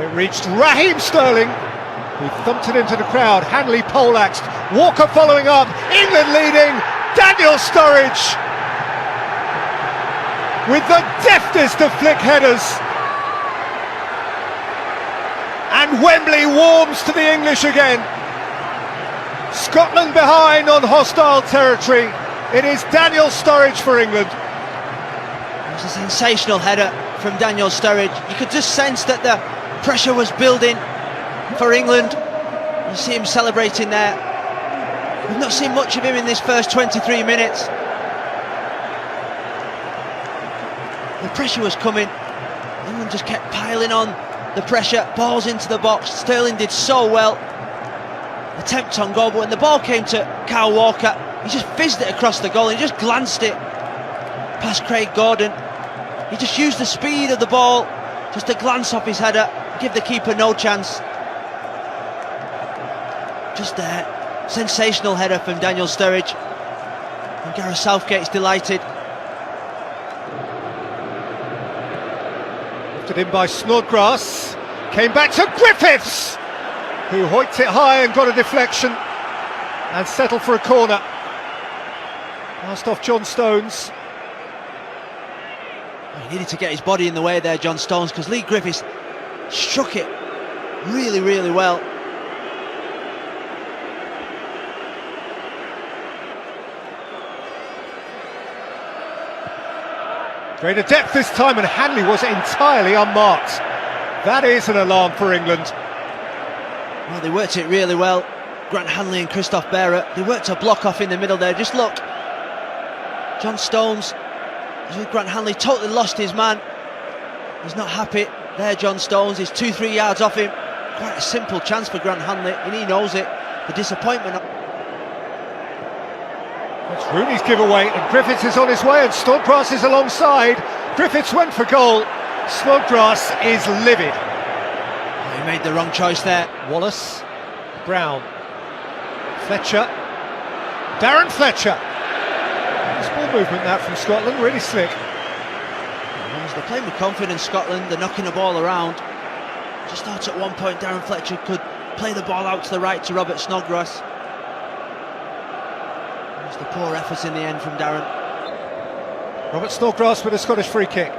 It reached Raheem Sterling, who thumped it into the crowd. Hanley poleaxed, Walker following up, England leading, Daniel Sturridge with the deftest of flick headers. And Wembley warms to the English again. Scotland behind on hostile territory. It is Daniel Sturridge for England. It was a sensational header from Daniel Sturridge. You could just sense that the pressure was building for England. You see him celebrating there. We've not seen much of him in this first 23 minutes. The pressure was coming. England just kept piling on the pressure. Balls into the box. Sterling did so well. Attempt on goal, but when the ball came to Kyle Walker, he just fizzed it across the goal. He just glanced it past Craig Gordon. He just used the speed of the ball just to glance off his header, give the keeper no chance. Just there, sensational header from Daniel Sturridge, and Gareth Southgate's delighted. Lifted in by Snodgrass, came back to Griffiths, who hoiked it high and got a deflection and settled for a corner. Last off John Stones. He needed to get his body in the way there, John Stones, because Lee Griffiths struck it really, really well. Greater depth this time, and Hanley was entirely unmarked. That is an alarm for England. Well, they worked it really well. Grant Hanley and Christoph Berra, they worked a block off in the middle there. Just look, John Stones, with Grant Hanley, totally lost his man. He's not happy there, John Stones. He's 2-3 yards off him. Quite a simple chance for Grant Hanley, and he knows it. The disappointment. That's Rooney's giveaway, and Griffiths is on his way, and Snodgrass is alongside. Griffiths went for goal. Snodgrass is livid. He made the wrong choice there. Wallace, Brown, Fletcher, Darren Fletcher. Nice ball movement that from Scotland, really slick. They're playing with confidence, Scotland. They're knocking the ball around. Just thought at one point Darren Fletcher could play the ball out to the right to Robert Snodgrass. There's the poor efforts in the end from Darren. Robert Snodgrass with a Scottish free kick.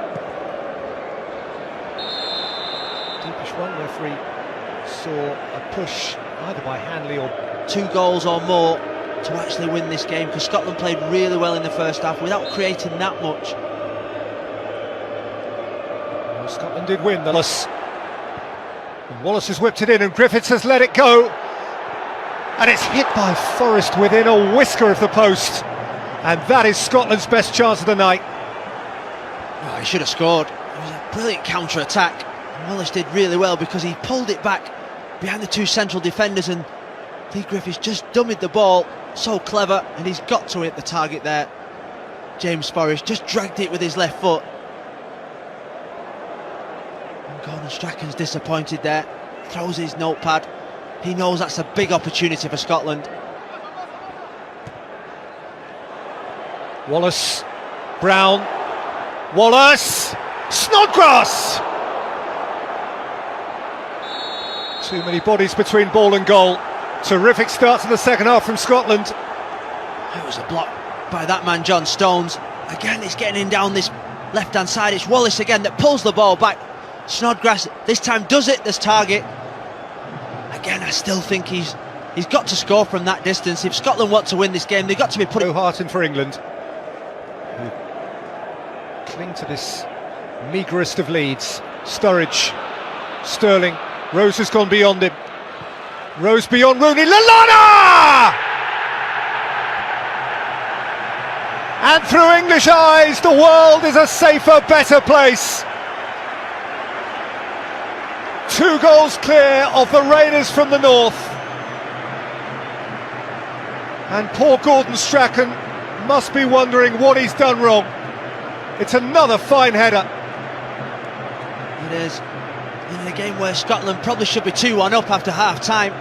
Deepish one, referee saw a push either by Hanley or 2 goals or more to actually win this game, because Scotland played really well in the first half without creating that much. Well, Scotland did win. Wallace has whipped it in, and Griffiths has let it go, and it's hit by Forrest within a whisker of the post, and that is Scotland's best chance of the night. Oh, he should have scored. It was a brilliant counter-attack. Wallace did really well because he pulled it back behind the 2 central defenders, and Lee Griffiths just dummied the ball. So clever, and he's got to hit the target there. James Forrest just dragged it with his left foot. And Gordon Strachan's disappointed there. Throws his notepad. He knows that's a big opportunity for Scotland. Wallace, Brown, Wallace, Snodgrass! Too many bodies between ball and goal. Terrific start to the second half from Scotland. It was a block by that man, John Stones. Again, it's getting in down this left-hand side. It's Wallace again that pulls the ball back. Snodgrass this time does it, this target. Again, I still think he's got to score from that distance. If Scotland want to win this game, they've got to be putting... No heart in for England, who cling to this meagerest of leads. Sturridge, Sterling, Rose has gone beyond him. Rose beyond Rooney, Lallana! And through English eyes, the world is a safer, better place. 2 goals clear of the Raiders from the north. And poor Gordon Strachan must be wondering what he's done wrong. It's another fine header. It is. In a game where Scotland probably should be 2-1 up after half-time.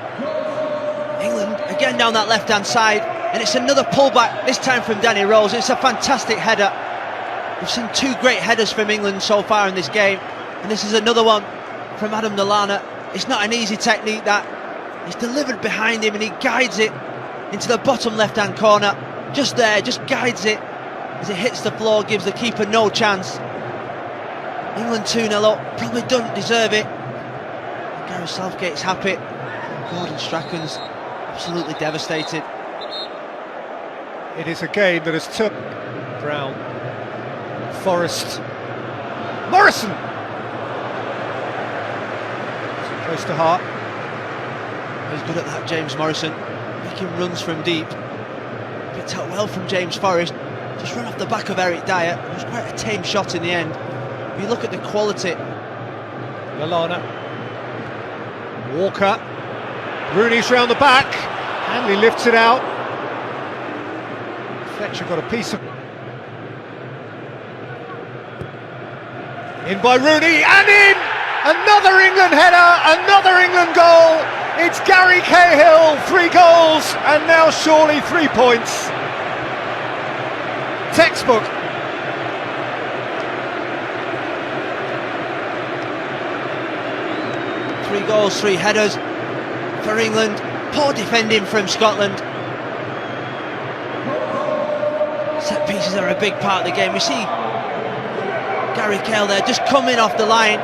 England again down that left-hand side, and it's another pullback, this time from Danny Rose. It's a fantastic header. We've seen 2 great headers from England so far in this game, and this is another one from Adam Lallana. It's not an easy technique that. He's delivered behind him and he guides it into the bottom left-hand corner. Just there, just guides it as it hits the floor, gives the keeper no chance. England 2-0 up, probably don't deserve it. Gareth Southgate's happy. Gordon Strachan's absolutely devastated. It is a game that has took Brown, Forrest, Morrison. Close to Hart. He's good at that, James Morrison, making runs from deep. Picked out well from James Forrest. Just run off the back of Eric Dyer. It was quite a tame shot in the end. If you look at the quality. Lallana, Walker, Rooney's round the back, Hanley lifts it out. Fletcher got a piece of... In by Rooney, and in! Another England header, another England goal! It's Gary Cahill, 3 goals, and now surely 3 points. Textbook. Three goals, 3 headers for England. Poor defending from Scotland. Set pieces are a big part of the game. We see Gary Cahill there just coming off the line.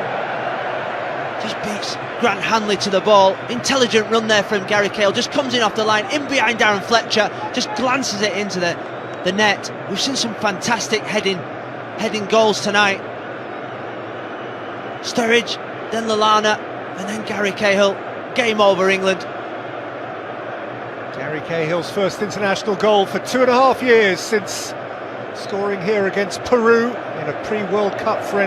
Just beats Grant Hanley to the ball. Intelligent run there from Gary Cahill. Just comes in off the line, in behind Darren Fletcher. Just glances it into the net. We've seen some fantastic heading goals tonight. Sturridge, then Lallana, and then Gary Cahill. Game over, England. Gary Cahill's first international goal for 2.5 years since scoring here against Peru in a pre-World Cup friendly.